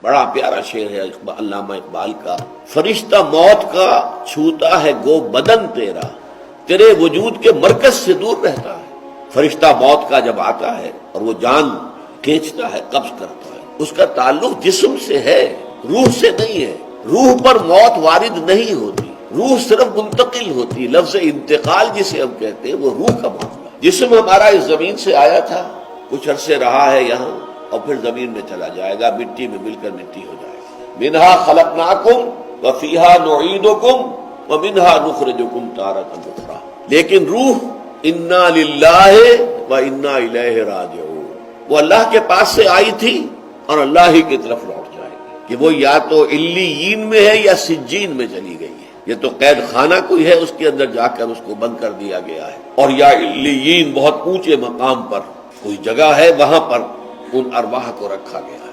بڑا پیارا شعر ہے علامہ اقبال کا، فرشتہ موت کا چھوتا ہے گو بدن تیرا، تیرے وجود کے مرکز سے دور رہتا ہے۔ فرشتہ موت کا جب آتا ہے اور وہ جان کھینچتا ہے، قبض کرتا ہے، اس کا تعلق جسم سے ہے، روح سے نہیں ہے۔ روح پر موت وارد نہیں ہوتی، روح صرف منتقل ہوتی۔ لفظ انتقال جسے ہم کہتے ہیں وہ روح کا معاملہ۔ جسم ہمارا اس زمین سے آیا تھا، کچھ عرصے رہا ہے یہاں اور پھر زمین میں چلا جائے گا، مٹی میں مل کر مٹی ہو جائے گا۔ منہا خلقناکم وفیہا نعیدکم ومنہا نخرجکم تارۃ اخری۔ لیکن روح انا للہ وانا الیہ راجعون، وہ اللہ کے پاس سے آئی تھی اور اللہ ہی کی طرف لوٹ جائے گی، کہ وہ یا تو علیین میں ہے یا سجین میں چلی گئی ہے۔ یہ تو قید خانہ کوئی ہے، اس کے اندر جا کر اس کو بند کر دیا گیا ہے، اور یا علیین بہت اونچے مقام پر کوئی جگہ ہے، وہاں پر ان ارواح کو رکھا گیا۔